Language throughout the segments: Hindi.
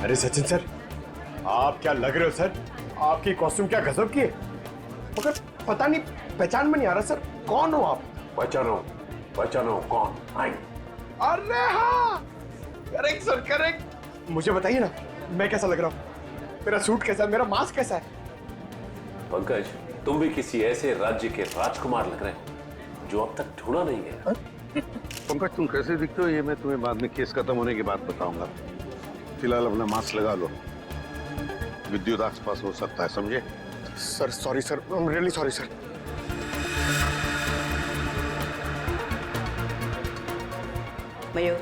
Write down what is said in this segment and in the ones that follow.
अरे सचिन सर, आप क्या लग रहे हो सर? आपकी कॉस्ट्यूम क्या गजब की है, मगर पता नहीं पहचान में नहीं आ रहा सर, कौन हो आप? पहचानो कौन? आई। अरे हाँ, करेक्ट सर करेक्ट। मुझे बताइए ना, मैं कैसा लग रहा हूँ? मेरा सूट कैसा है, मेरा मास्क कैसा है? पंकज, तुम भी किसी ऐसे राज्य के राजकुमार लग रहे हैं जो अब तक ढूंढा नहीं गया। पंकज, तुम कैसे दिखते हो ये मैं तुम्हें बाद में केस खत्म होने के बाद बताऊंगा। फिलहाल अपना मास्क लगा लो, विद्युत आसपास हो सकता है, समझे? Sir sorry sir, I am really sorry sir. Mayur,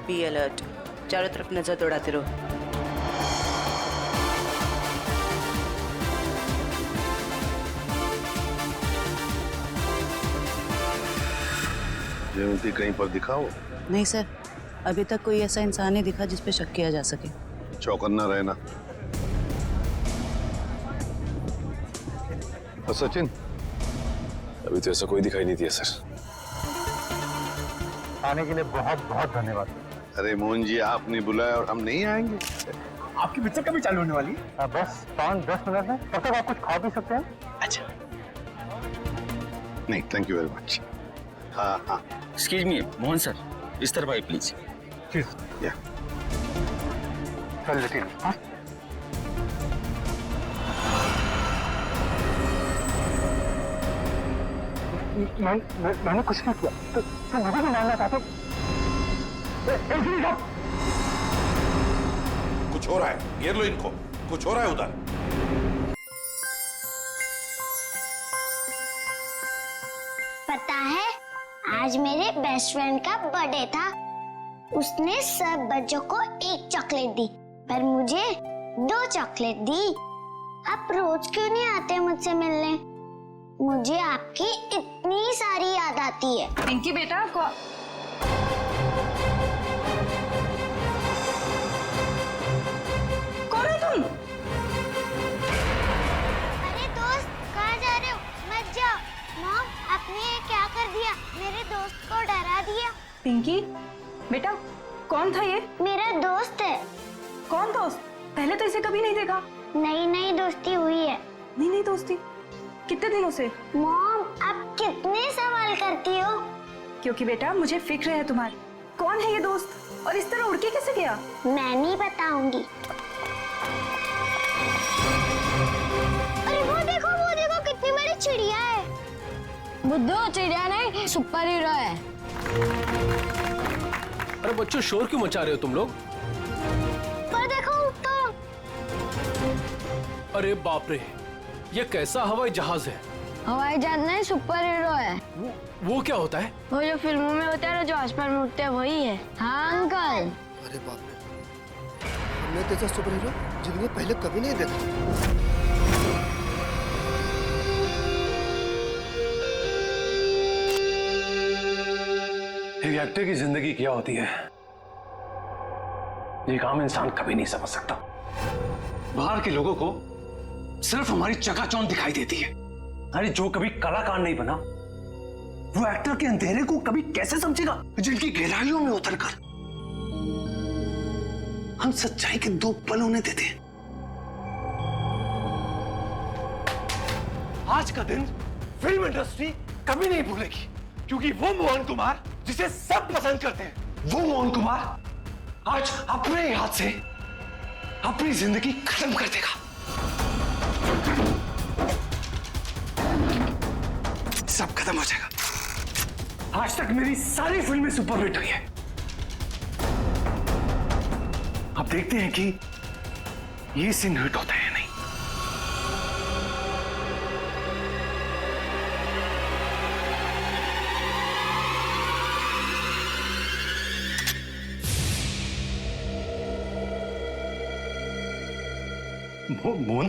be alert, चारों तरफ नजर दौड़ाते रहो। जयवंती कहीं पर दिखाओ। नहीं सर, अभी तक कोई ऐसा इंसान नहीं दिखा जिस पे शक किया जा सके। चौकन्ना रहना। और सचिन? अभी तो ऐसा कोई दिखाई नहीं दिया सर। आने के लिए बहुत बहुत धन्यवाद। अरे मोहन जी, आपने बुलाया और हम नहीं आएंगे? आपकी पिक्चर कभी चालू होने वाली है? बस 5-10 मिनट में, तब तक आप कुछ खा भी सकते हैं। अच्छा। नहीं, थैंक यू वेरी मच। हाँ हाँ। एक्सक्यूज मी मोहन सर, इस तरफ आइए प्लीज। या चल लेकिन मैंने कुछ नहीं किया, तो मुझे भी मानना चाहते। कुछ हो रहा है, घेर लो इनको, कुछ हो रहा है उधर। पता है, आज मेरे बेस्ट फ्रेंड का बर्थडे था। उसने सब बच्चों को एक चॉकलेट दी, पर मुझे 2 चॉकलेट दी। आप रोज क्यों नहीं आते मुझसे मिलने? मुझे आपकी इतनी सारी याद आती है। पिंकी बेटा, कौन है तुम? अरे दोस्त, कहाँ जा रहे हो? मत जाओ। मॉम, आपने ये क्या कर दिया? मेरे दोस्त को डरा दिया। पिंकी बेटा, कौन था ये? मेरा दोस्त है। कौन दोस्त? पहले तो इसे कभी नहीं देखा। नई नई दोस्ती हुई है। नहीं दोस्ती, कितने दिनों से? मॉम, आप कितने सवाल करती हो? क्योंकि बेटा मुझे फिक्र है तुम्हारी। कौन है ये दोस्त और इस तरह उड़ के कैसे गया? मैं नहीं बताऊंगी। अरे वो देखो कितनी बड़ी चिड़िया है। बुद्धू, चिड़िया नहीं, सुपर हीरो है। अरे बच्चों, शोर क्यों मचा रहे हो तुम लोग? पर देखो तो। अरे बाप रे, ये कैसा हवाई जहाज है? हवाई जहाज नहीं, सुपर हीरो है। वो क्या होता है? वो जो फिल्मों में होता है ना, जो आसमान में उड़ते हैं, वही है। हाँ अंकल। अरे बाप रे, हमने जैसा सुपर हीरो जिंदगी में पहले कभी नहीं देखा। एक एक्टर की जिंदगी क्या होती है, ये आम इंसान कभी नहीं समझ सकता। बाहर के लोगों को सिर्फ हमारी चकाचौंध दिखाई देती है। अरे जो कभी कलाकार नहीं बना, वो एक्टर के अंधेरे को कभी कैसे समझेगा? जिनकी गहराइयों में उतरकर हम सच्चाई के 2 पल होने देते हैं। आज का दिन फिल्म इंडस्ट्री कभी नहीं भूलेगी, क्योंकि वो मोहन कुमार जिसे सब पसंद करते हैं, वो मोहन कुमार आज अपने हाथ से अपनी जिंदगी खत्म कर देगा। सब खत्म हो जाएगा। आज तक मेरी सारी फिल्में सुपरहिट हुई है। अब देखते हैं कि ये सीन हिट होता है या नहीं। मोहन,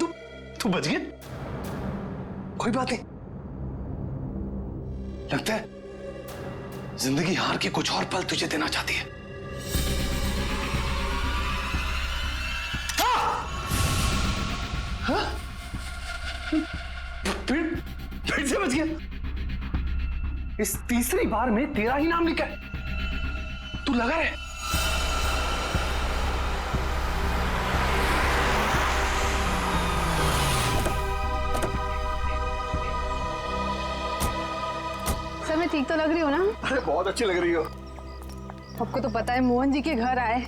तू बच गया? कोई बात नहीं। लगता है जिंदगी हार के कुछ और पल तुझे देना चाहती है। हाँ? फिर से बच गया। इस तीसरी बार में तेरा ही नाम लिखा है। तू लगा है। ठीक तो लग रही हो ना? अरे बहुत अच्छी लग रही हो। आपको तो पता है मोहन जी के घर आए,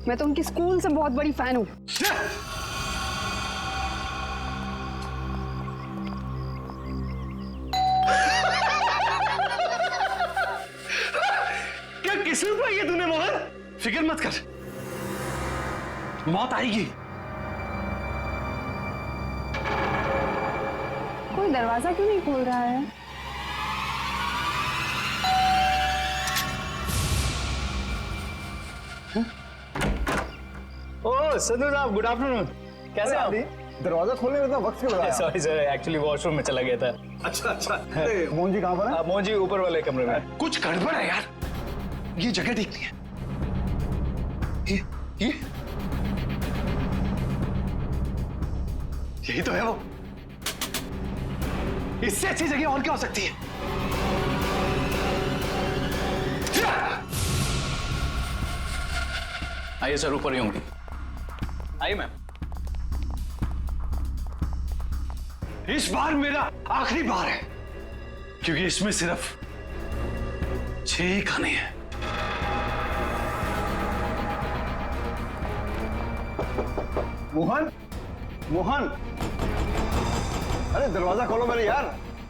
मैं तो उनकी स्कूल से बहुत बड़ी फैन हूँ। क्या किस्मत पाई है तूने मोहन? फिक्र मत कर, मौत आएगी। कोई दरवाजा क्यों नहीं खोल रहा है? ओह संधू साहब, गुड आफ्टरनून। कैसे आप? दरवाजा खोलने में इतना वक्त क्यों लगाया? सॉरी सर, एक्चुअली वॉशरूम में चला गया था। अच्छा अच्छा। मोहन जी कहाँ पर है? मोहन जी ऊपर वाले कमरे में। कुछ गड़बड़ है यार, ये जगह ठीक नहीं है। ये यही तो है वो। इससे अच्छी जगह और क्या हो सकती है? आइए सर, ऊपर ही होंगे। आइए मैम। इस बार मेरा आखिरी बार है, क्योंकि इसमें सिर्फ 6 ही खाने हैं। मोहन, मोहन, अरे दरवाजा खोलो मेरे यार।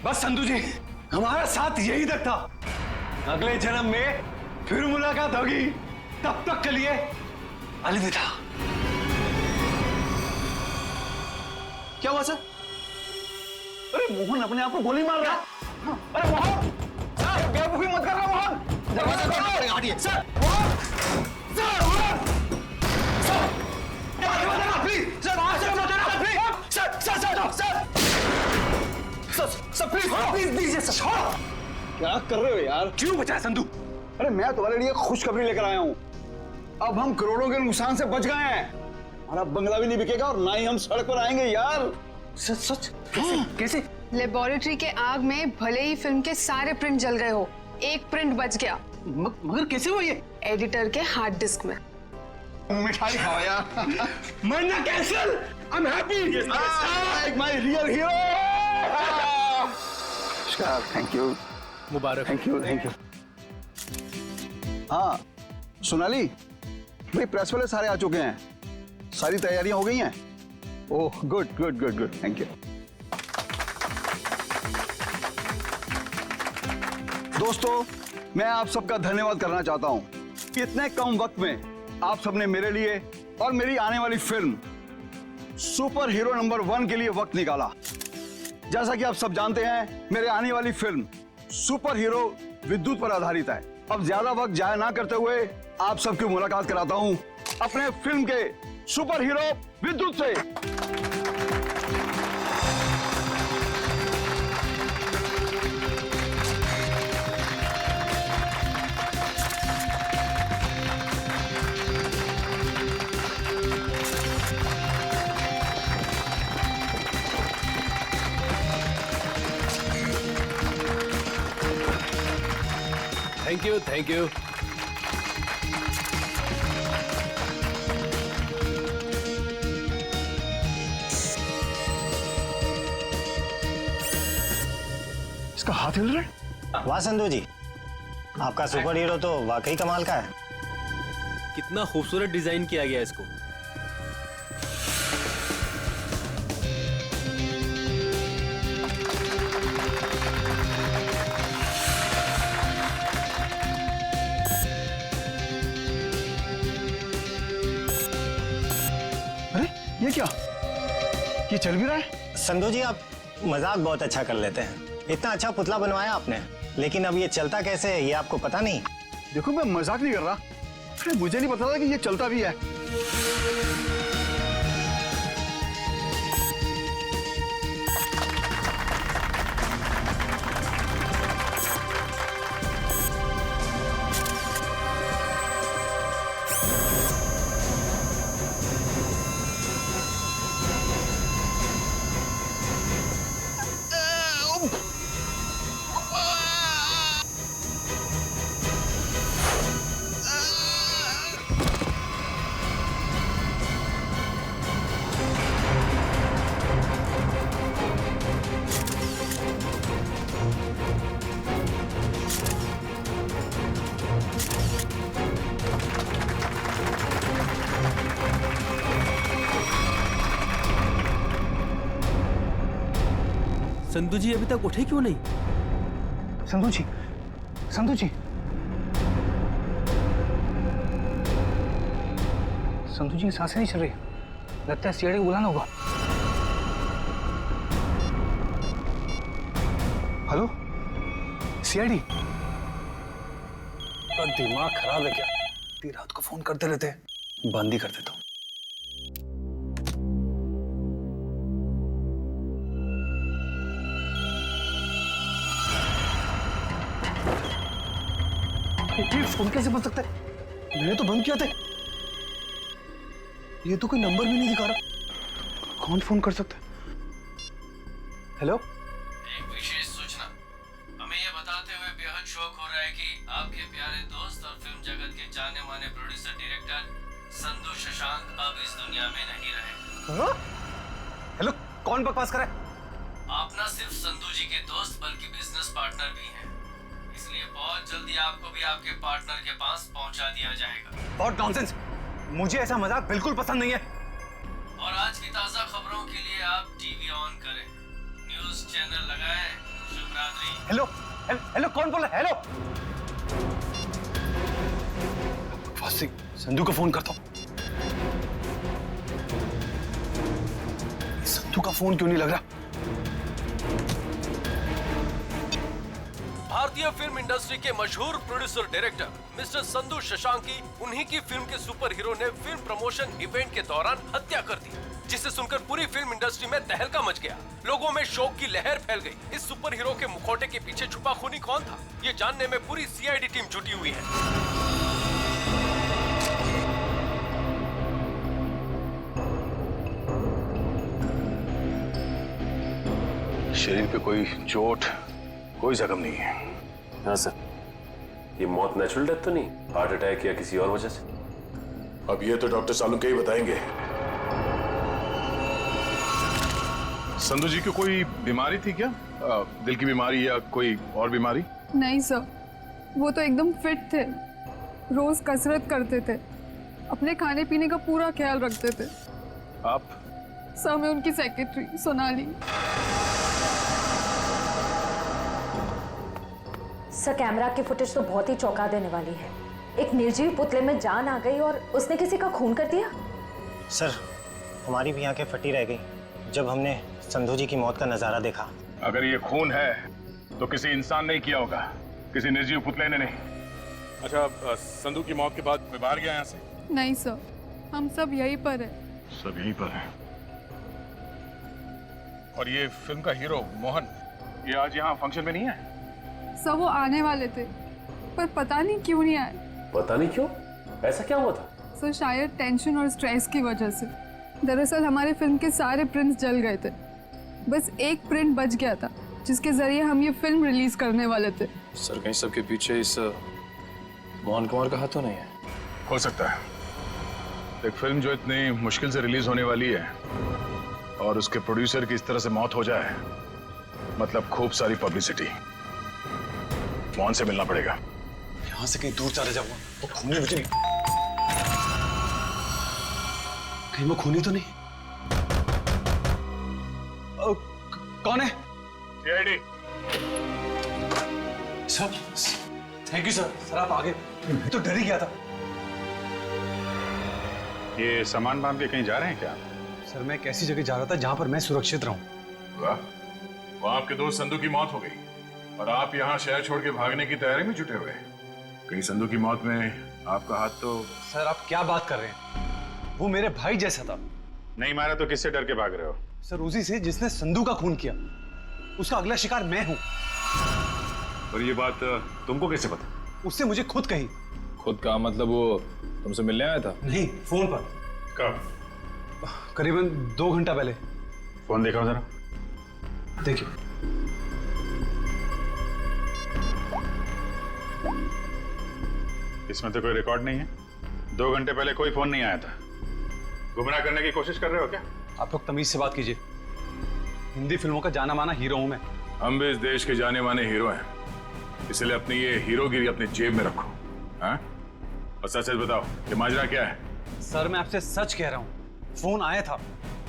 बस संधू जी, हमारा साथ यही तक था। अगले जन्म में फिर मुलाकात होगी, तब तक के लिए अलविदा। क्या हुआ सर? अरे मोहन अपने आप को गोली मार रहा है। अरे मोहन, बेवकूफी मत कर रहा मोहन। दरवाजा खोलो। हटिए sir. Mohan, sir, Mohan, sir, please sir, sir, sir, sir, sir, sir, please, please दीजिए सर। छोड़ो। क्या कर रहे हो यार? क्यों बचाया संधू? अरे मैं तुम्हारे लिए खुशखबरी लेकर आया हूँ। अब हम करोड़ों के नुकसान से बच गए हैं। हमारा बंगला भी नहीं बिकेगा और ना ही हम सड़क पर आएंगे यार। सच सच? कैसे? लेबोरेटरी के आग में भले ही फिल्म के सारे प्रिंट जल गए हो, एक प्रिंट बच गया। मगर कैसे हुआ ये? एडिटर के हार्ड डिस्क में। मिठाई खाओ यार। मरना cancel. I am happy. My real hero. Thank you, Mubarak. Thank you, thank you. हाँ सोनाली, भाई प्रेस वाले सारे आ चुके हैं, सारी तैयारियां हो गई हैं। Oh good good good good, thank you. दोस्तों, मैं आप सबका धन्यवाद करना चाहता हूं कि इतने कम वक्त में आप सबने मेरे लिए और मेरी आने वाली फिल्म सुपर हीरो नंबर 1 के लिए वक्त निकाला। जैसा कि आप सब जानते हैं, मेरे आने वाली फिल्म सुपर हीरो विद्युत पर आधारित है। अब ज्यादा वक्त जाया ना करते हुए आप सबकी मुलाकात कराता हूं अपने फिल्म के सुपर हीरो विद्युत से। Thank you, thank you. इसका हाथ हिल रहा है। वाह संधू जी, आपका सुपर हीरो तो वाकई कमाल का है। कितना खूबसूरत डिजाइन किया गया इसको। अरे ये क्या, ये चल भी रहा है? संधू जी, आप मजाक बहुत अच्छा कर लेते हैं। इतना अच्छा पुतला बनवाया आपने, लेकिन अब ये चलता कैसे है ये आपको पता नहीं? देखो मैं मजाक नहीं कर रहा। अरे मुझे नहीं पता था कि ये चलता भी है। संधू जी अभी तक उठे क्यों नहीं? संधू जी, संधू जी, संधू जी की सांसें नहीं चल रही। लगता है सीआईडी को बुलाना होगा। Hello, CID? का दिमाग खराब है क्या? इतनी रात को फोन करते रहते हैं। बंद ही कर देता हूँ। ये फोन कैसे बन सकता है? मैंने तो बंद किया था। ये तो कोई नंबर भी नहीं दिखा रहा। कौन फोन कर सकता है? हेलो? एक विशेष सूचना। हमें यह बताते हुए बेहद शौक हो रहा है कि आपके प्यारे दोस्त और फिल्म जगत के जाने माने प्रोड्यूसर डायरेक्टर संधू शशांक अब इस दुनिया में नहीं रहे। हेलो, कौन बकवास कर रहा है? आप न सिर्फ संधू जी के दोस्त बल्कि बिजनेस पार्टनर भी हैं। इसलिए बहुत जल्दी आपको भी आपके पार्टनर के पास पहुंचा दिया जाएगा। बहुत नॉनसेंस। मुझे ऐसा मजाक बिल्कुल पसंद नहीं है। और आज की ताजा खबरों के लिए आप टीवी ऑन करें, न्यूज चैनल लगाएं। शुभ रात्रि। हेलो, हेलो, कौन बोल रहा है? हेलो, संधू को फोन करता हूँ। संधू का फोन क्यों नहीं लग रहा? भारतीय फिल्म इंडस्ट्री के मशहूर प्रोड्यूसर डायरेक्टर मिस्टर संधू शशांकी, उन्हीं की फिल्म के सुपर हीरो ने फिल्म प्रमोशन इवेंट के दौरान हत्या कर दी, जिसे सुनकर पूरी फिल्म इंडस्ट्री में तहलका मच गया। लोगों में शोक की लहर फैल गई। इस सुपर हीरो के मुखौटे के पीछे छुपा खूनी कौन था, ये जानने में पूरी सीआईडी टीम जुटी हुई है। शरीर पे कोई चोट, कोई जख्म नहीं है। हाँ सर, ये मौत नेचुरल डेथ तो नहीं, हार्ट अटैक या किसी और वजह से? अब ये तो डॉक्टर सालुंके ही बताएंगे। संधू जी को कोई बीमारी थी क्या? दिल की बीमारी या कोई और बीमारी? नहीं सर, वो तो एकदम फिट थे। रोज कसरत करते थे, अपने खाने पीने का पूरा ख्याल रखते थे। आप? सर, मैं उनकी सेक्रेटरी सोनाली। सर, कैमरा की फुटेज तो बहुत ही चौंका देने वाली है। एक निर्जीव पुतले में जान आ गई और उसने किसी का खून कर दिया। सर, हमारी भी आंखें फटी रह गई जब हमने संधू जी की मौत का नजारा देखा। अगर ये खून है तो किसी इंसान ने किया होगा, किसी निर्जीव पुतले ने नहीं। अच्छा, संधू की मौत के बाद कोई बाहर गया यहाँ से? नहीं सर, हम सब यहीं पर है। सब यहीं पर है। और ये फिल्म का हीरो मोहन, ये आज यहाँ फंक्शन में नहीं है? सब वो आने वाले थे, पर पता नहीं क्यों नहीं आए। पता नहीं क्यों? ऐसा क्या हुआ था? सर, शायद टेंशन और स्ट्रेस की वजह से। दरअसल हमारे फिल्म के सारे प्रिंट्स जल गए थे, बस एक प्रिंट बच गया था जिसके जरिए हम ये फिल्म रिलीज करने वाले थे। सर, कहीं सबके पीछे इस मोहन कुमार का हाथ तो नहीं है? हो सकता है। एक फिल्म जो इतनी मुश्किल से रिलीज होने वाली है और उसके प्रोड्यूसर की इस तरह से मौत हो जाए, मतलब खूब सारी पब्लिसिटी। मोहन से मिलना पड़ेगा। यहाँ से कहीं दूर चले जाऊंगा तो खूनी मुझे नहीं। कहीं वो खूनी तो नहीं? कौन है? CID. Sir, thank you sir. Sir, आप आ गए, मैं तो डर ही गया था। ये सामान बांध के कहीं जा रहे हैं क्या? सर, मैं एक ऐसी जगह जा रहा था जहां पर मैं सुरक्षित रहूं। वाह, वहां आपके दोस्त संधू की मौत हो गई और आप यहाँ शहर छोड़ के भागने की तैयारी में जुटे हुए। कहीं संधू की मौत में आपका हाथ तो? सर, आप क्या बात कर रहे हैं? वो मेरे भाई जैसा था। नहीं मारा तो किससे डर के भाग रहे हो? सर, उसी से जिसने संधू का खून किया। उसका अगला शिकार मैं हूं। और ये बात तुमको कैसे पता? उससे मुझे खुद कही। खुद का मतलब वो तुमसे मिलने आया था? नहीं, फोन पर। कब? करीबन 2 घंटा पहले। फोन देखा जरा। देखिए। इसमें तो कोई रिकॉर्ड नहीं है। 2 घंटे पहले कोई फोन नहीं आया था। गुमराह करने की कोशिश कर रहे हो क्या? आप लोग तमीज से बात कीजिए। हिंदी फिल्मों का जाना माना हीरो हूं मैं। हम भी इस देश के जाने माने हीरो हैं, इसलिए अपनी ये हीरोगिरी अपनी जेब में रखो। हाँ? और सच सच बताओ कि माजरा क्या है? सर, मैं आपसे सच कह रहा हूं। फोन आया था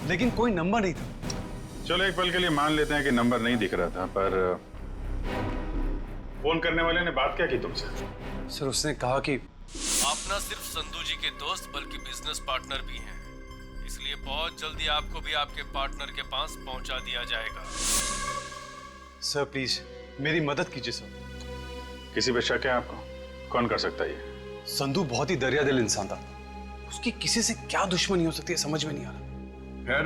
लेकिन कोई नंबर नहीं था। चलो एक पल के लिए मान लेते हैं कि नंबर नहीं दिख रहा था, पर फोन करने वाले ने बात क्या की तुमसे? सर उसने कहा कि आप न सिर्फ संधू जी के दोस्त बल्कि बिजनेस पार्टनर भी हैं, इसलिए बहुत जल्दी आपको भी आपके पार्टनर के पास पहुंचा दिया जाएगा। सर प्लीज मेरी मदद कीजिए सर। किसी पे शक है आपको? कौन कर सकता है ये? संधू बहुत ही दरियादिल इंसान था, उसकी किसी से क्या दुश्मनी हो सकती है समझ में नहीं आ रहा। खैर,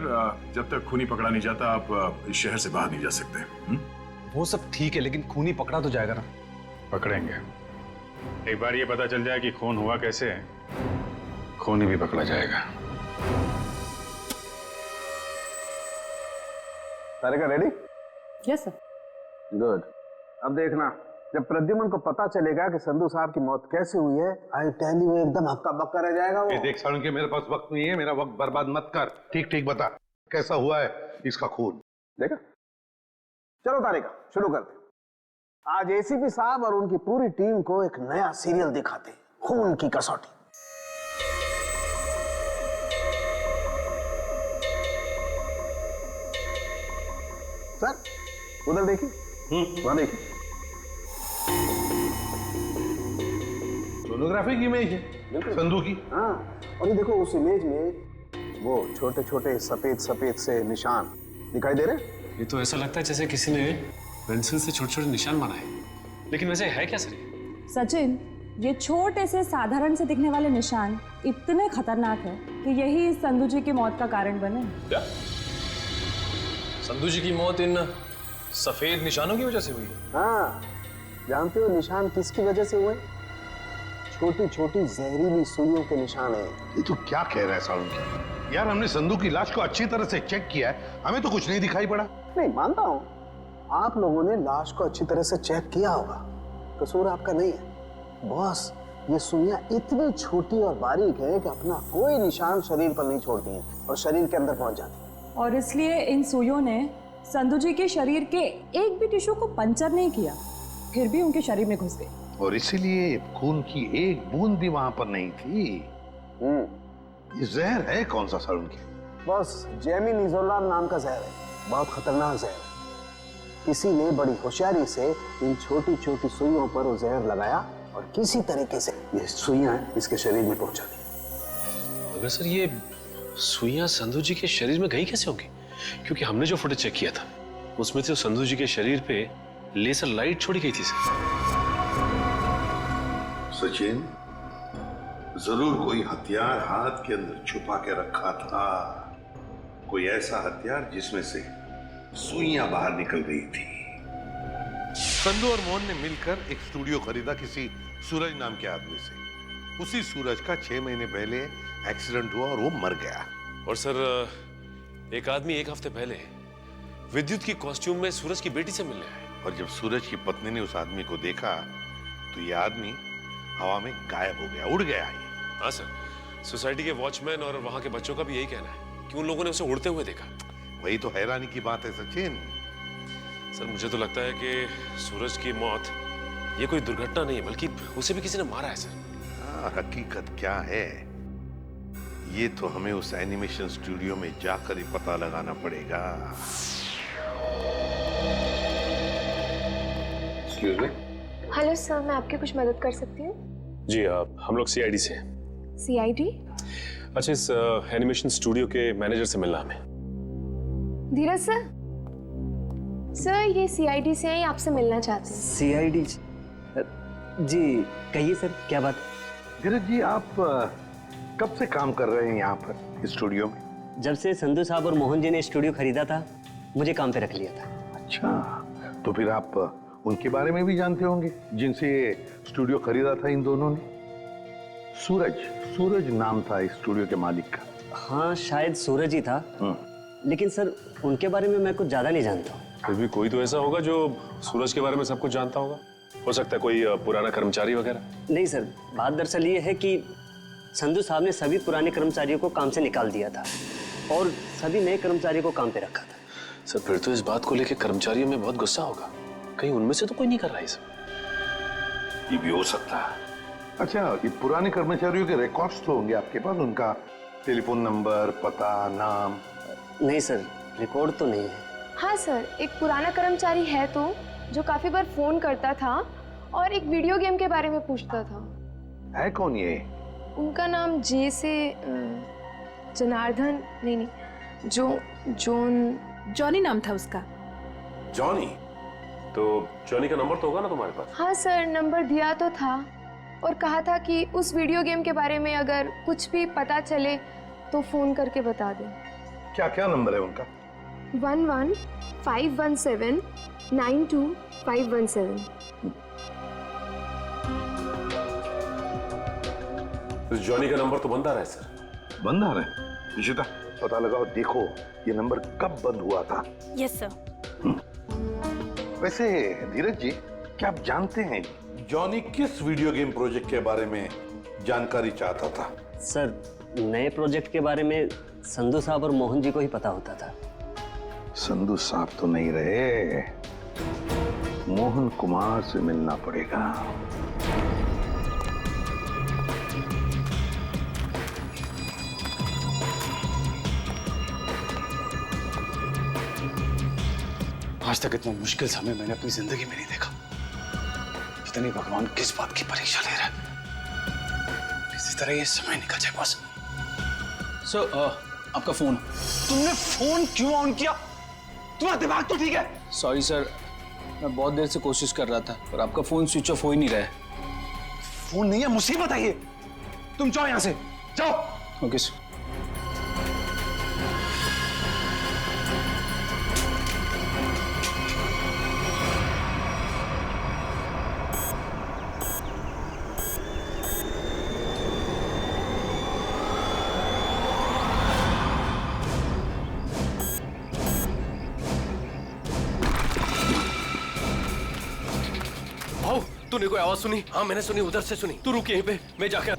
जब तक खूनी पकड़ा नहीं जाता आप इस शहर से बाहर नहीं जा सकते। वो सब ठीक है, लेकिन खूनी पकड़ा तो जाएगा ना। पकड़ेंगे। एक बार ये पता चल जाए कि खून हुआ कैसे, खूनी भी पकड़ा जाएगा। तारिका रेडी? Yes sir. गुड। अब देखना, जब प्रद्युमन को पता चलेगा कि संधू साहब की मौत कैसे हुई है, आई टेल यू एकदम हक्का बक्का रह जाएगा वो। देख सारुण के मेरे पास वक्त नहीं है, मेरा वक्त बर्बाद मत कर। ठीक ठीक बता कैसा हुआ है इसका खून। देखा? चलो तारिका शुरू करते। आज एसीपी साहब और उनकी पूरी टीम को एक नया सीरियल दिखाते, खून की कसौटी। सर उधर देखिए, वहां देखिए। सोनोग्राफी की इमेज है संधू की। हाँ, और ये देखो उस इमेज में वो छोटे छोटे सफेद सफेद से निशान दिखाई दे रहे। ये तो ऐसा लगता है जैसे किसी ने पेंसिल से छोटे छोटे निशान बनाए, लेकिन वैसे है क्या सर? सचिन, ये छोटे से साधारण से दिखने वाले निशान इतने खतरनाक है कि यही संधू जी की मौत का कारण बने। क्या संधू जी की मौत इन सफेद निशानों की वजह से हुई है? हाँ, जानते हो निशान किसकी वजह से हुए? छोटी छोटी जहरीली सुइयों के निशान है। ये तो क्या कह रहा है सारुण की? यार हमने संधू की लाश को अच्छी तरह से चेक किया है, हमें तो कुछ नहीं दिखाई पड़ा। नहीं मानता हूँ, आप लोगों ने लाश को अच्छी तरह से चेक किया होगा, कसूर आपका नहीं है। बॉस, ये सुइयां इतनी छोटी और बारीक है कि अपना कोई निशान शरीर पर नहीं छोड़ती हैं और शरीर के अंदर पहुंच जाती हैं। और इसलिए इन सुइयों ने संधू जी के शरीर के एक भी टिश्यू को पंचर नहीं किया, फिर भी उनके शरीर में घुस गए। और इसीलिए खून की एक बूंद भी वहां पर नहीं थी। ये जहर है कौन सा सारुण की? बस जेमिनिजोलाम नाम का जहर है, बहुत खतरनाक जहर है। किसी ने बड़ी होशियारी से इन छोटी छोटी सुइयों पर वो जहर लगाया और किसी तरीके से ये सुइयां इसके शरीर में पहुंचा दी। मगर सर ये सुइयां संधू जी के शरीर में गई कैसे होंगी? क्योंकि हमने जो फुटेज चेक किया था उसमें तो संधू जी के शरीर पे लेजर लाइट छोड़ी गई थी सर। सचिन, जरूर कोई हथियार हाथ के अंदर छुपा के रखा था, कोई ऐसा हथियार जिसमें से सुइयां बाहर निकल गई थी। संधू और मोहन ने मिलकर एक स्टूडियो खरीदा किसी सूरज नाम के आदमी से। उसी सूरज का 6 महीने पहले एक्सीडेंट हुआ और वो मर गया। और सर एक आदमी एक हफ्ते पहले विद्युत की कॉस्ट्यूम में सूरज की बेटी से मिलने आया। और जब सूरज की पत्नी ने उस आदमी को देखा तो ये आदमी हवा में गायब हो गया, उड़ गया। हाँ सर, सोसाइटी के वॉचमैन और वहां के बच्चों का भी यही कहना है कि उन लोगों ने उसे उड़ते हुए देखा। वही तो हैरानी की बात है सचिन। सर मुझे तो लगता है कि सूरज की मौत ये कोई दुर्घटना नहीं है, बल्कि उसे भी किसी ने मारा है सर। हकीकत क्या है ये तो हमें उस एनिमेशन स्टूडियो में जाकर ही पता लगाना पड़ेगा। Excuse me. हेलो सर, मैं आपकी कुछ मदद कर सकती हूँ? जी हम लोग सीआईडी से हैं। सीआईडी? अच्छा, इस एनिमेशन स्टूडियो के मैनेजर से मिलना हमें। धीरज सर, सर ये सीआईडी से हैं, आपसे मिलना चाहते हैं। सीआईडी? जी कहिए सर, क्या बात? धीरज जी, आप कब से काम कर रहे हैं यहाँ पर स्टूडियो में? जब से संधू साहब और मोहन जी ने स्टूडियो खरीदा था, मुझे काम पे रख लिया था। अच्छा, तो फिर आप उनके बारे में भी जानते होंगे जिनसे स्टूडियो खरीदा था इन दोनों ने? सूरज नाम था इस स्टूडियो के मालिक का। हाँ शायद सूरज ही था, लेकिन सर उनके बारे में मैं कुछ ज्यादा नहीं जानता हूँ। फिर भी कोई तो ऐसा होगा जो सूरज के बारे में सब कुछ जानता होगा। हो सकता है कोई पुराना कर्मचारी वगैरह। नहीं सर, बात दरअसल ये है कि संधू साहब ने सभी पुराने कर्मचारियों को काम से निकाल दिया था और सभी नए कर्मचारियों को काम पे रखा था। सर फिर तो इस बात को लेकर कर्मचारियों में बहुत गुस्सा होगा, कहीं उनमें से तो कोई नहीं कर रहा है सब। ये भी हो सकता है। अच्छा, ये पुराने कर्मचारियों के रिकॉर्ड्स तो होंगे आपके पास, उनका टेलीफोन नंबर, पता, नाम? नहीं सर, रिकॉर्ड तो नहीं है। हाँ सर, एक पुराना कर्मचारी है तो जो काफी बार फोन करता था और एक वीडियो गेम के बारे में पूछता था। है कौन ये? उनका नाम जे से जनार्दन नहीं, जॉनी नाम था उसका। जॉनी? तो जॉनी का नंबर तो होगा ना तुम्हारे पास? हाँ सर, नंबर दिया तो था और कहा था कि उस वीडियो गेम के बारे में अगर कुछ भी पता चले तो फोन करके बता दें। क्या क्या नंबर है उनका? 11-517-92517। इस जॉनी का नंबर तो बंद आ रहा है सर। बंद आ रहा है? निशिता पता लगाओ, देखो ये नंबर कब बंद हुआ था। Yes sir. वैसे धीरज जी, क्या आप जानते हैं जॉनी किस वीडियो गेम प्रोजेक्ट के बारे में जानकारी चाहता था? सर, नए प्रोजेक्ट के बारे में संधू साहब और मोहन जी को ही पता होता था। संधू साहब तो नहीं रहे, मोहन कुमार से मिलना पड़ेगा। आज तक इतना मुश्किल समय मैंने अपनी जिंदगी में नहीं देखा। जितनी भगवान किस बात की परीक्षा ले रहा है, किसी तरह ये समय निकल जाए बस। सर, आपका फोन। तुमने फोन क्यों ऑन किया? तुम्हारा दिमाग तो ठीक है? सॉरी सर, मैं बहुत देर से कोशिश कर रहा था पर आपका फोन स्विच ऑफ हो ही नहीं रहा है। फोन नहीं है, मुसीबत है ये। तुम जाओ यहां से, जाओ। Okay sir. तूने कोई आवाज सुनी? हाँ मैंने सुनी, उधर से सुनी। तू रुक यहीं पे, मैं जाकर।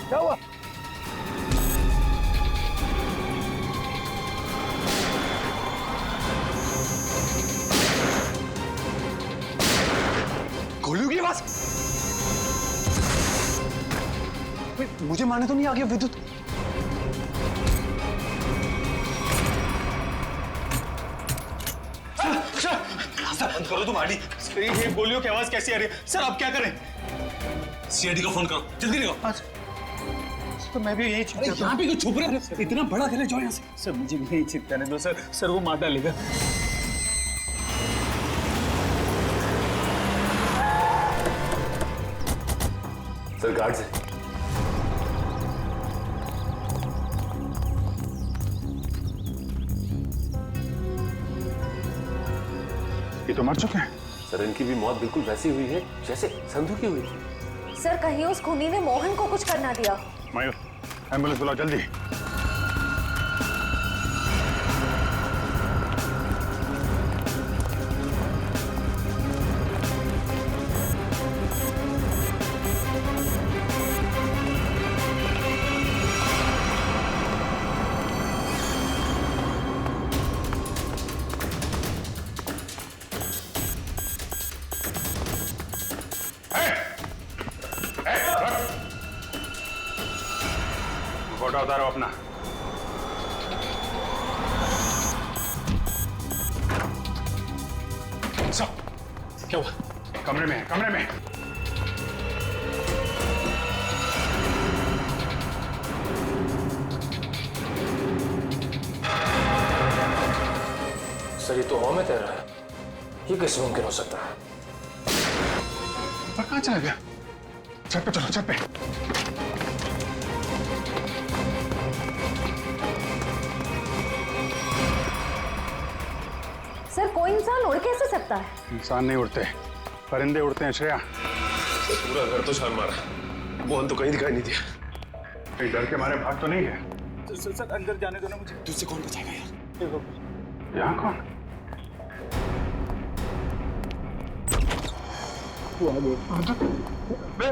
क्या हुआ? गोलियों की आवाज। मुझे मारने तो नहीं आ गया विद्युत? रास्ता बंद करो तुम आडी। ये गोलियों की आवाज कैसी आ रही है? सर आप क्या करें? सीआईडी को फोन करो, जल्दी करो। तो मैं भी यही छिप जाता हूं। यहाँ पे क्यों छुप रहे हैं? इतना बड़ा घर है, जाओ यहाँ से। सर मुझे भी यही छिप जाने दो सर। सर वो मार डालेगा। सर गार्ड से। ये तो मर चुके हैं। सर इनकी भी मौत बिल्कुल वैसी हुई है जैसे संधू की हुई थी। सर कहीं उस खूनी ने मोहन को कुछ करना दिया। मयूर, एम्बुलेंस बुलाओ जल्दी। फोटो उतारो अपना। सब क्या हुआ? कमरे में है, कमरे में। सर ये तो हवा में तैर रहा है, ये कैसे मुमकिन हो सकता है? पर कहाँ चला गया? छत पे चलो, छत पे। सर कोई इंसान उड़ कैसे सकता है? इंसान नहीं उड़ते, परिंदे उड़ते हैं श्रेया। सर पूरा घर तो छान मारा, मोहन तो कहीं दिखाई नहीं दिया। कहीं डर के मारे भाग तो नहीं है? सर अंदर जाने दो ना मुझे। तुझसे कौन बचाएगा यार? यहाँ कौन?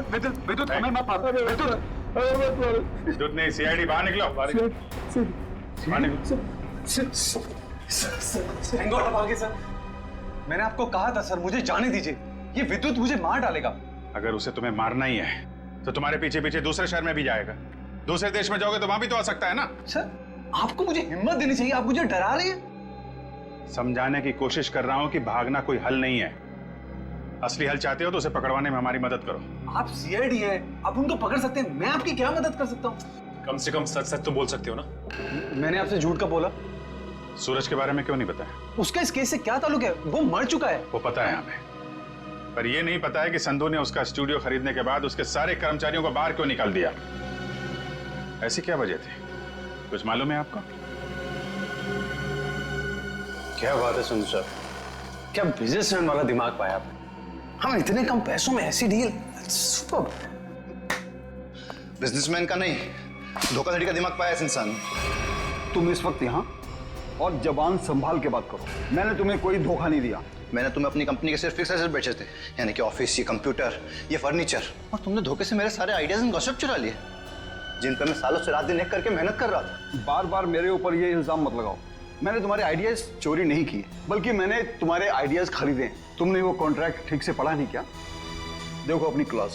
विद्युत हमें मत मारो। विद्युत नहीं, सीआईडी बाहर निकलो, बाहर निकलो। सर मैंने आपको कहा था सर, मुझे जाने दीजिए, ये विद्युत मुझे मार डालेगा। अगर उसे तुम्हें मारना ही है तो तुम्हारे पीछे पीछे दूसरे शहर में भी जाएगा। दूसरे देश में जाओगे तो वहां भी तो आ सकता है ना। सर आपको मुझे हिम्मत देनी चाहिए, आप मुझे डरा रहे हैं। समझाने की कोशिश कर रहा हूं कि भागना कोई हल नहीं है। असली हल चाहते हो तो उसे पकड़वाने में हमारी मदद करो। आप सीआईडी है, आप उनको पकड़ सकते हैं, मैं आपकी क्या मदद कर सकता हूँ? कम से कम सच सच तो बोल सकते हो ना। मैंने आपसे झूठ का बोला। सूरज के बारे में क्यों नहीं बताया? उसका इस केस से क्या ताल्लुक है? वो मर चुका है। वो पता है हमें, पर यह नहीं पता है कि संधू ने उसका स्टूडियो खरीदने के बाद उसके सारे कर्मचारियों को बाहर क्यों निकाल दिया। ऐसी क्या वजह थी, कुछ मालूम है आपको? क्या बात है संधू साहब, क्या बिजनेसमैन वाला दिमाग पाया आपने। हम इतने कम पैसों में ऐसी डील, सुपर। बिजनेसमैन का नहीं, धोखाधड़ी का दिमाग पाया इस इंसान। तुम इस वक्त यहाँ और जबान संभाल के बात करो। मैंने तुम्हें कोई धोखा नहीं दिया। मैंने तुम्हें अपनी कंपनी के सिर्फ फिक्स एसेट बेचे थे, यानी कि ऑफिस, ये कंप्यूटर, ये फर्नीचर, और तुमने धोखे से मेरे सारे आइडियाज एंड गॉसिप चुरा लिए, जिन पर मैं सालों से रात दिन एक करके मेहनत कर रहा था। बार बार मेरे ऊपर ये इल्जाम मत लगाओ। मैंने तुम्हारे आइडियाज चोरी नहीं किए, बल्कि मैंने तुम्हारे आइडियाज खरीदे। तुमने वो कॉन्ट्रैक्ट ठीक से पढ़ा नहीं क्या? देखो अपनी clause,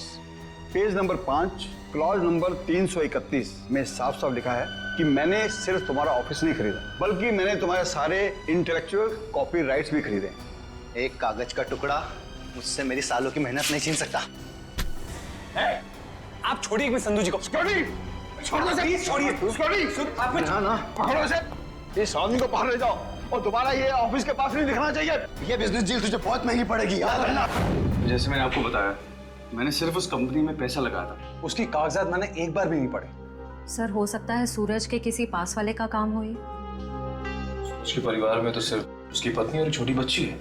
page number 5, clause number 331 में साफ साफ लिखा है कि मैंने सिर्फ तुम्हारा ऑफिस नहीं खरीदा, बल्कि मैंने तुम्हारे सारे इंटेलेक्चुअल कॉपीराइट्स भी खरीदे। एक कागज का टुकड़ा मुझसे मेरी सालों की मेहनत नहीं छीन सकता। आप छोड़िए एक संधू जी को। छोड़िए, पकड़ो इसे। इस आदमी को बाहर ले जाओ और दोबारा ये ऑफिस के पास नहीं दिखना चाहिए। ये बिजनेस डील तुझे बहुत महंगी पड़ेगी, याद रखना। जैसे मैंने आपको बताया, मैंने सिर्फ उस कंपनी में पैसा लगाया था, उसकी कागजात मैंने एक बार भी नहीं पढ़े। सर हो सकता है सूरज के किसी पास वाले का काम हो ये। उसके परिवार में तो सिर्फ उसकी पत्नी और एक छोटी बच्ची है।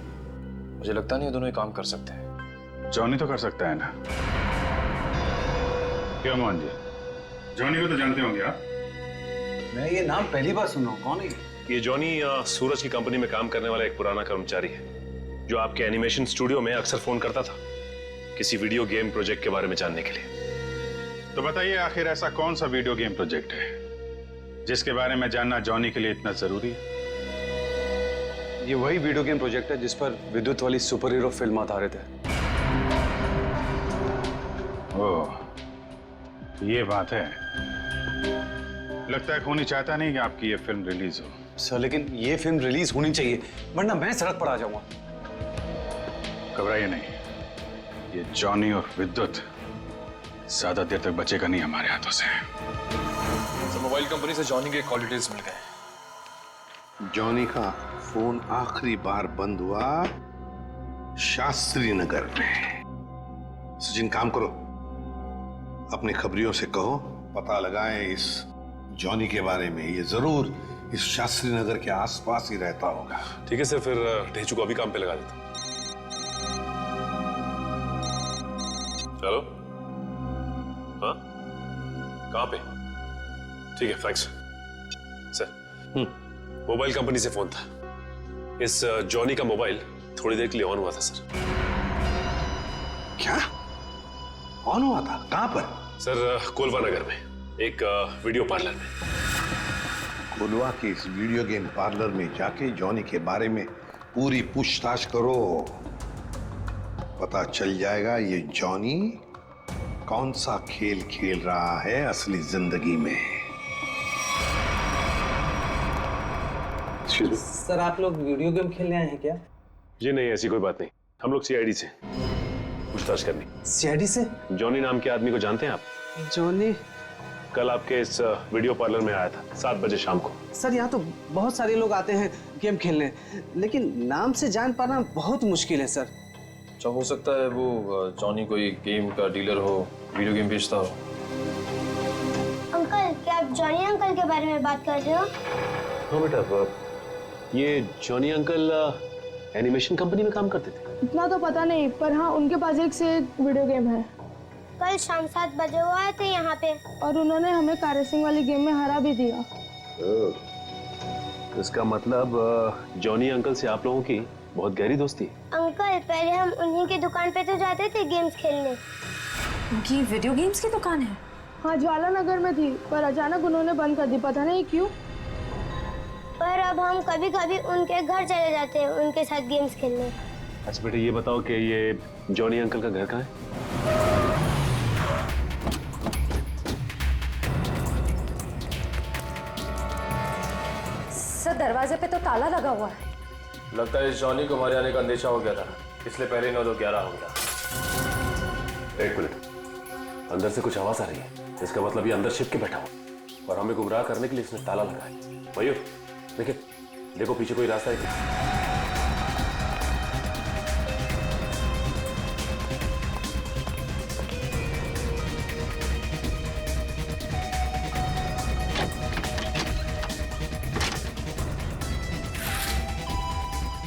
मुझे लगता नहीं ये दोनों ही काम कर सकते हैं। जॉनी तो कर सकता है ना? क्यों मोहन जी, जॉनी को तो जानते होंगे आप? मैं ये नाम पहली बार सुन रहा हूँ, कौन है ये जॉनी सूरज की कंपनी में काम करने वाला एक पुराना कर्मचारी है, जो आपके एनिमेशन स्टूडियो में अक्सर फोन करता था किसी वीडियो गेम प्रोजेक्ट के बारे में जानने के लिए। तो बताइए, आखिर ऐसा कौन सा वीडियो गेम प्रोजेक्ट है जिसके बारे में जानना जॉनी के लिए इतना जरूरी है? ये वही वीडियो गेम प्रोजेक्ट है जिस पर विद्युत वाली सुपर हीरो फिल्म आधारित है। ओह, ये बात है। लगता है खूनी चाहता नहीं कि आपकी ये फिल्म रिलीज हो। सर लेकिन ये फिल्म रिलीज होनी चाहिए, वरना मैं सड़क पर आ जाऊंगा। घबराइए नहीं, ये जॉनी और विद्युत ज्यादा देर तक बचेगा नहीं हमारे हाथों से। मोबाइल कंपनी से जॉनी के कॉल डिटेल्स मिल गए। जॉनी का फोन आखिरी बार बंद हुआ शास्त्री नगर में। सचिन, काम करो, अपने खबरियों से कहो पता लगाएं इस जॉनी के बारे में। ये जरूर इस शास्त्री नगर के आसपास ही रहता होगा। ठीक है सर, फिर ढेचू को अभी काम पे लगा देता हूं। हेलो, हाँ, कहाँ पे? ठीक है, थैंक्स सर। मोबाइल कंपनी से फोन था। इस जॉनी का मोबाइल थोड़ी देर के लिए ऑन हुआ था सर। क्या ऑन हुआ था? कहां पर? सर कोलवा नगर में एक वीडियो पार्लर में। कोलवा के इस वीडियो गेम पार्लर में जाके जॉनी के बारे में पूरी पूछताछ करो। पता चल जाएगा ये जॉनी कौन सा खेल खेल रहा है असली जिंदगी में। सर आप लोग वीडियो गेम खेलने आए हैं क्या? जी नहीं, ऐसी कोई बात नहीं। हम लोग सीआईडी से पूछताछ करनी। सीआईडी से? जॉनी नाम के आदमी को जानते हैं आप? जॉनी कल आपके इस वीडियो पार्लर में आया था 7 बजे शाम को। सर यहाँ तो बहुत सारे लोग आते हैं गेम खेलने, लेकिन नाम से जान पाना बहुत मुश्किल है सर। अच्छा, हो सकता है वो जॉनी कोई गेम का डीलर हो, वीडियो गेम बेचता हो। अंकल, क्या आप जॉनी अंकल के बारे में बात कर रहे हो? हाँ बेटा, ये जॉनी अंकल एनिमेशन कंपनी में काम करते थे। इतना तो पता नहीं, पर हाँ उनके पास एक से एक वीडियो गेम है। कल शाम 7 बजे वो आए थे यहाँ पे और उन्होंने हमें कार रेसिंग वाली गेम में हरा भी दिया। इसका मतलब जॉनी अंकल से आप लोगों की बहुत गहरी दोस्ती। अंकल पहले हम उन्हीं की दुकान पे तो जाते थे गेम्स खेलने। उनकी वीडियो गेम्स की दुकान है? हाँ, ज्वाला नगर में थी, पर अचानक उन्होंने बंद कर दी, पता नहीं क्यों। पर अब हम कभी कभी उनके घर चले जाते हैं उनके साथ गेम्स खेलने। अच्छा बेटे, ये बताओ कि ये जॉनी अंकल का घर कहाँ है? सर, दरवाजे पे तो ताला लगा हुआ है। लगता है इस जॉनी को हमारे आने का अंदेशा हो गया था, इसलिए पहले 9-2-11 हो गया। एक मिनट, अंदर से कुछ आवाज आ रही है। इसका मतलब ये अंदर छिप के बैठा हो और हमें गुमराह करने के लिए इसने ताला लगाया। मयूर, देखिए, देखो पीछे कोई रास्ता है क्या?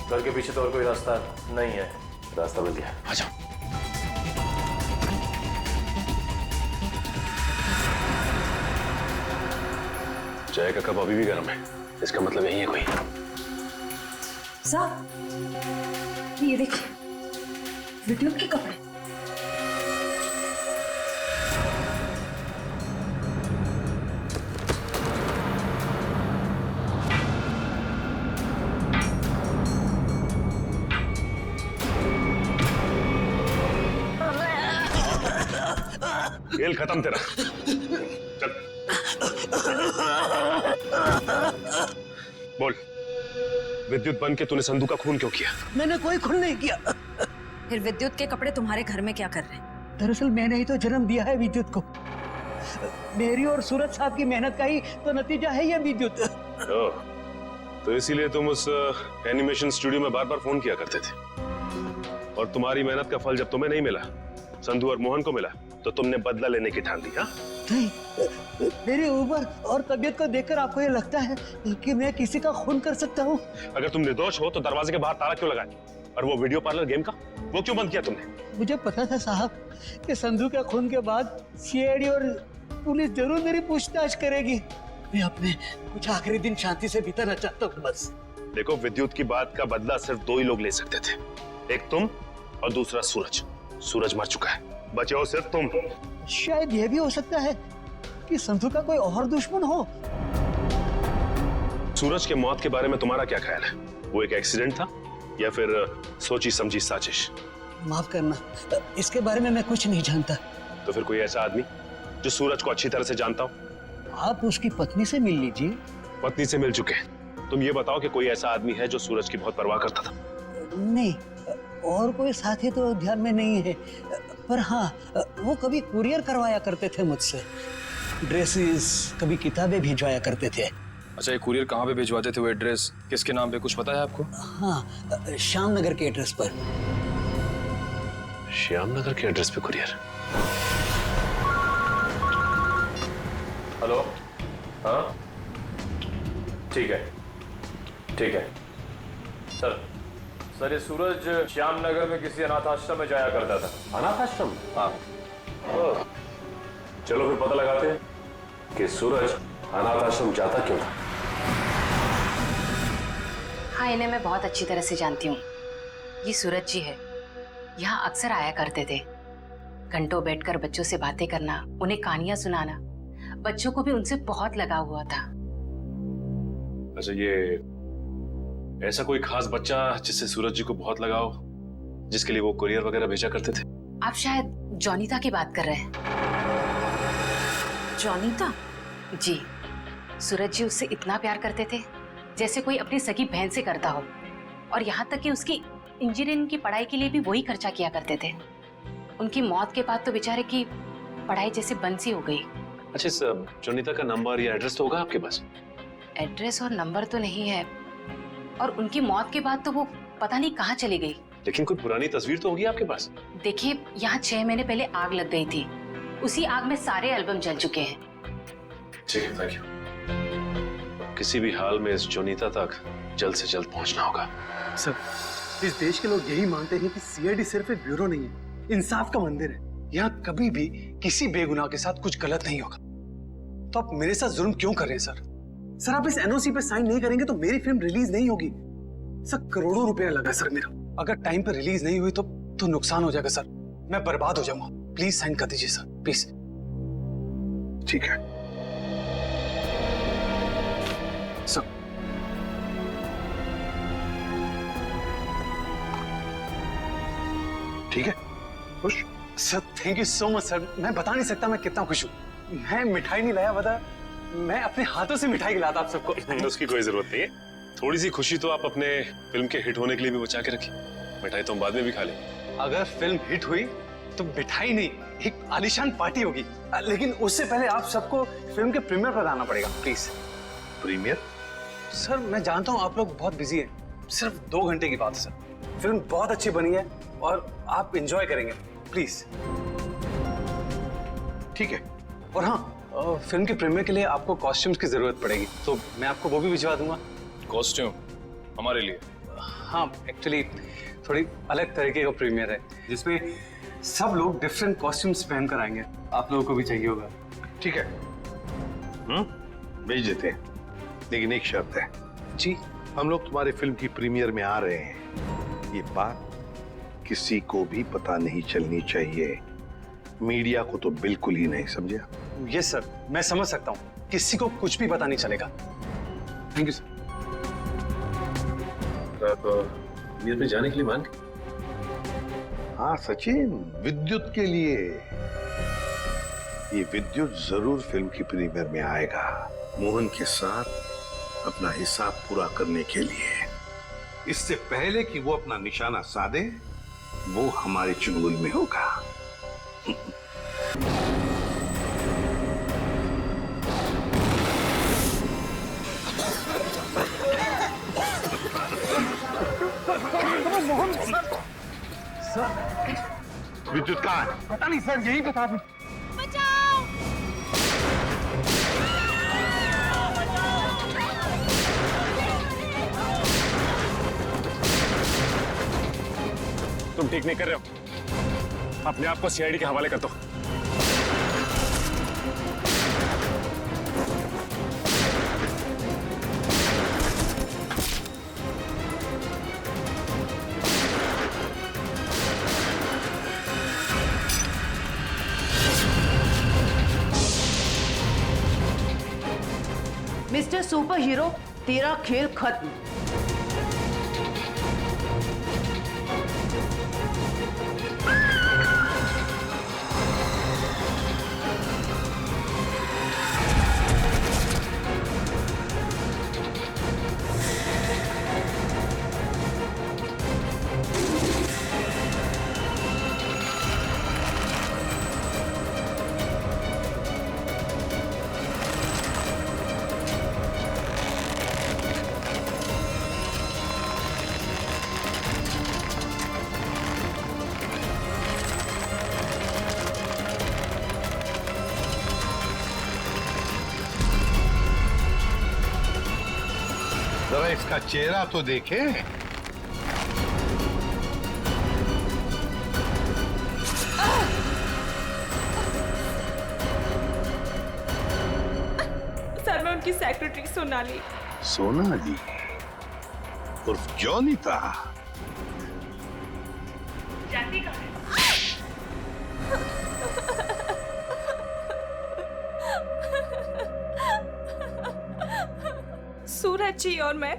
घर के पीछे तो और कोई रास्ता नहीं है। रास्ता मिल गया, आ जाओ। चाय का कप अभी भी गर्म है, इसका मतलब यही है कोई। साहब, ये देखिए, वीडियो के कपड़े। खेल खत्म तेरा। चल बोल, विद्युत बन के तूने संधू का खून क्यों किया? मैंने कोई खून नहीं किया। फिर विद्युत के कपड़े तुम्हारे घर में क्या कर रहे हैं? दरअसल मैंने ही तो जन्म दिया है विद्युत को। मेरी और सूरज साहब की मेहनत का ही तो नतीजा है ये विद्युत। तो इसीलिए तुम उस एनिमेशन स्टूडियो में बार बार फोन किया करते थे, और तुम्हारी मेहनत का फल जब तुम्हें नहीं मिला, संधू और मोहन को मिला, तो तुमने बदला लेने की ठान ली। हाँ, नहीं, मेरी उम्र और तबीयत को देखकर आपको ये लगता है कि मैं किसी का खून कर सकता हूँ? अगर तुम निर्दोष हो तो दरवाजे के बाहर ताला क्यों लगाया? और वो वीडियो पार्लर गेम का, वो क्यों बंद किया तुमने? मुझे पता था साहब कि संधू के खून के बाद सीआईडी और पुलिस जरूर मेरी पूछताछ करेगी। मैं अपने कुछ आखिरी दिन शांति से बिताना चाहता हूँ बस। देखो, विद्युत की बात का बदला सिर्फ 2 ही लोग ले सकते थे, एक तुम और दूसरा सूरज। सूरज मर चुका है, बचे हो सिर्फ तुम। शायद यह भी हो सकता है कि संधू का कोई और दुश्मन हो। सूरज के मौत के बारे में तुम्हारा क्या ख्याल है? वो एक एक्सीडेंट था या फिर सोची समझी साजिश? माफ करना, इसके बारे में मैं कुछ नहीं जानता। तो फिर कोई ऐसा आदमी जो सूरज को अच्छी तरह से जानता हो? आप उसकी पत्नी से मिल लीजिए। पत्नी से मिल चुके हैं, तुम ये बताओ कि कोई ऐसा आदमी है जो सूरज की बहुत परवाह करता था? नहीं, और कोई साथी तो ध्यान में नहीं है, पर हाँ, वो कभी कुरियर करवाया करते थे मुझसे। ड्रेसेस, कभी किताबें भिजवाया करते थे। अच्छा, ये कुरियर कहाँ पे भिजवाते थे? वो एड्रेस किसके नाम पे, कुछ पता है आपको? हाँ, श्याम नगर के एड्रेस पर। श्याम नगर के एड्रेस पे कुरियर? हेलो, हाँ, ठीक है, ठीक है। सर, ये सूरज श्याम नगर में किसी अनाथ आश्रम में जाया करता था। अनाथ आश्रम? हाँ। चलो फिर पता लगाते हैं कि सूरज अनाथ आश्रम जाता क्यों था। हाँ, इन्हें मैं बहुत अच्छी तरह से जानती हूँ। ये सूरज जी है, यहाँ अक्सर आया करते थे। घंटों बैठकर बच्चों से बातें करना, उन्हें कहानियां सुनाना, बच्चों को भी उनसे बहुत लगाव हुआ था। अच्छा, ये ऐसा कोई खास बच्चा जिससे सूरज जी को बहुत लगाव, जिसके लिए वो कुरियर वगैरह भेजा करते थे? आप शायद जॉनीता की बात कर रहे हैं। जॉनीता? जी, सूरज जी उससे इतना प्यार करते थे जैसे कोई अपनी सगी बहन से करता हो, और यहाँ तक कि उसकी इंजीनियरिंग की पढ़ाई के लिए भी वही खर्चा किया करते थे। उनकी मौत के बाद तो बेचारे की पढ़ाई जैसे बंद सी हो गई। अच्छा, इस जॉनीता का नंबर या एड्रेस तो होगा आपके पास? एड्रेस और नंबर तो नहीं है, और उनकी मौत के बाद तो वो पता नहीं कहाँ चली गई। लेकिन कोई पुरानी तस्वीर तो होगी आपके पास? देखिए, यहाँ 6 महीने पहले आग लग गई थी, उसी आग में सारे एल्बम जल चुके हैं। ठीक है, थैंक यू। किसी भी हाल में इस जोनीता तक जल्द से जल्द पहुंचना होगा। सर, इस देश के लोग यही मानते हैं कि सीआईडी सिर्फ एक ब्यूरो नहीं है, इंसाफ का मंदिर है। यहाँ कभी भी किसी बेगुनाह के साथ कुछ गलत नहीं होगा। तो आप मेरे साथ जुल्म क्यों कर रहे हैं सर? सर, आप इस एनओसी पे साइन नहीं करेंगे तो मेरी फिल्म रिलीज नहीं होगी। सर करोड़ों रुपया लगा सर मेरा। अगर टाइम पर रिलीज नहीं हुई तो नुकसान हो जाएगा सर, मैं बर्बाद हो जाऊंगा। प्लीज साइन कर दीजिए सर, प्लीज। ठीक है सर। ठीक है, खुश? Sir thank you so much sir, मैं बता नहीं सकता मैं कितना खुश हूँ। मैं मिठाई नहीं लाया, बता मैं अपने हाथों से मिठाई खिलाता आप सबको। उसकी कोई जरूरत नहीं है, थोड़ी सी खुशी तो आप अपने फिल्म के हिट होने के लिए भी बचा के रखिए। मिठाई तो हम बाद में भी खा लेंगे। अगर फिल्म हिट हुई तो मिठाई नहीं, एक आलीशान पार्टी होगी। लेकिन उससे पहले आप सबको फिल्म के प्रीमियर पर आना पड़ेगा प्लीज। प्रीमियर? सर मैं जानता हूँ आप लोग बहुत बिजी हैं, सिर्फ 2 घंटे की बात है सर। फिल्म बहुत अच्छी बनी है और आप एंजॉय करेंगे, प्लीज। ठीक है। और हाँ, फिल्म के प्रीमियर के लिए आपको कॉस्ट्यूम्स की जरूरत पड़ेगी, तो मैं आपको वो भी भिजवा दूंगा। कॉस्ट्यूम हमारे लिए? हाँ, एक्चुअली थोड़ी अलग तरीके का प्रीमियर है जिसमें सब लोग डिफरेंट कॉस्ट्यूम्स पहन कर आएंगे। आप लोगों को भी चाहिए होगा। ठीक है, भेज देते हैं, लेकिन एक शर्त है। जी? हम लोग तुम्हारे फिल्म की प्रीमियर में आ रहे हैं, ये बात किसी को भी पता नहीं चलनी चाहिए, मीडिया को तो बिल्कुल ही नहीं, समझे? यस सर, मैं समझ सकता हूँ, किसी को कुछ भी पता नहीं चलेगा। Thank you sir. आप ये जाने के लिए मान? हाँ सचिन, विद्युत के लिए। ये विद्युत जरूर फिल्म की प्रीमियर में आएगा, मोहन के साथ अपना हिसाब पूरा करने के लिए। इससे पहले कि वो अपना निशाना साधे, वो हमारे चुंगल में होगा। विद्युत कहाँ है? पता नहीं सर, यही बता दूं। तुम ठीक नहीं कर रहे हो, अपने आप को सीआईडी के हवाले कर दो। मिस्टर सुपर हीरो, तेरा खेल खत्म। जरा इसका चेहरा तो देखे। सर मैं उनकी सेक्रेटरी सोनाली। सोनाली उर्फ जॉनिता। जाती कहाँ है? सूरज जी और मैं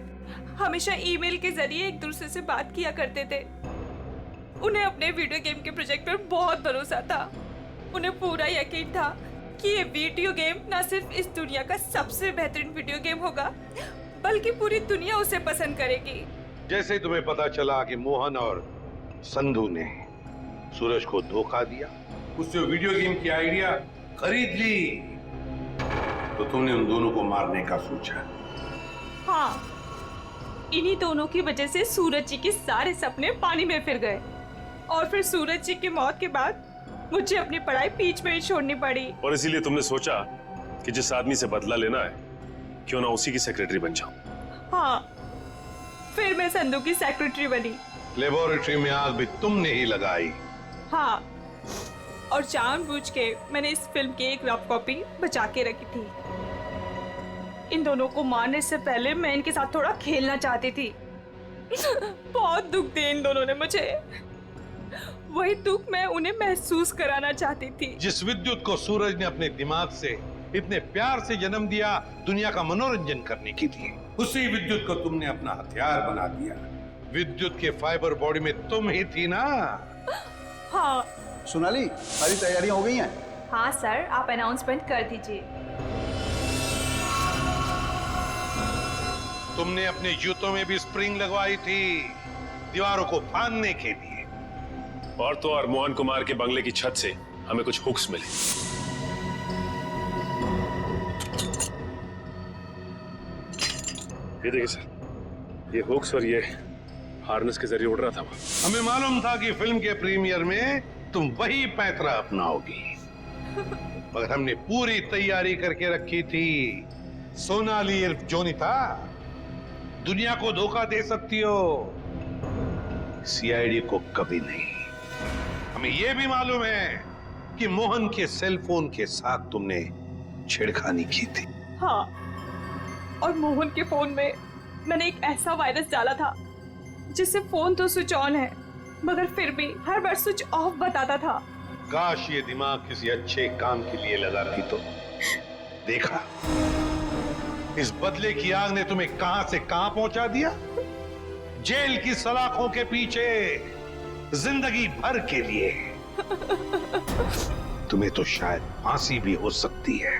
हमेशा ईमेल के जरिए एक दूसरे से बात किया करते थे। उन्हें अपने वीडियो गेम के प्रोजेक्ट पर बहुत भरोसा था। उन्हें पूरा यकीन था कि ये वीडियो गेम न सिर्फ इस दुनिया का सबसे बेहतरीन वीडियो गेम होगा, बल्कि पूरी दुनिया उसे पसंद करेगी। जैसे ही तुम्हें पता चला कि मोहन और संधू ने सूरज को धोखा दिया, उससे वीडियो गेम की आइडिया खरीद ली, तो तुमने उन दोनों को मारने का सोचा। हाँ, इन्हीं दोनों की वजह से सूरज जी के सारे सपने पानी में फिर गए और फिर सूरज जी की मौत के बाद मुझे अपनी पढ़ाई बीच में ही छोड़नी पड़ी। और इसीलिए तुमने सोचा कि जिस आदमी से बदला लेना है, क्यों ना उसी की सेक्रेटरी बन जाऊं। हाँ, फिर मैं संधू की सेक्रेटरी बनी। लेबोरेटरी में आग भी तुमने ही लगाई। हाँ, और जानबूझ के मैंने इस फिल्म की एक रफ कॉपी बचा के रखी थी। इन दोनों को मारने से पहले मैं इनके साथ थोड़ा खेलना चाहती थी, बहुत दुख दिए इन दोनों ने मुझे। वही दुख मैं उन्हें महसूस कराना चाहती थी। जिस विद्युत को सूरज ने अपने दिमाग से इतने प्यार से जन्म दिया दुनिया का मनोरंजन करने के लिए, उसी विद्युत को तुमने अपना हथियार बना दिया। विद्युत के फाइबर बॉडी में तुम ही थी ना? हाँ। सोनाली, सारी तैयारियां हो गई हैं? हाँ सर, आप अनाउंसमेंट कर दीजिए। तुमने अपने जूतों में भी स्प्रिंग लगवाई थी दीवारों को फाड़ने के लिए। और तो और मोहन कुमार के बंगले की छत से हमें कुछ हुक्स मिले। ये देखिए सर, ये हुक्स और ये हार्नेस के जरिए उड़ रहा था वो। हमें मालूम था कि फिल्म के प्रीमियर में तुम वही पैंतरा अपनाओगी, मगर हमने पूरी तैयारी करके रखी थी। सोनाली इर्फ जोनीता, दुनिया को धोखा दे सकती हो, सीआईडी को कभी नहीं। हमें यह भी मालूम है कि मोहन के सेल फोन के साथ तुमने छेड़खानी की थी। हाँ, और मोहन के फोन में मैंने एक ऐसा वायरस डाला था जिससे फोन तो स्विच ऑन है मगर फिर भी हर बार स्विच ऑफ बताता था। काश ये दिमाग किसी अच्छे काम के लिए लगाती तो। देखा, इस बदले की आग ने तुम्हें कहां से कहां पहुंचा दिया। जेल की सलाखों के पीछे जिंदगी भर के लिए। तुम्हें तो शायद फांसी भी हो सकती है।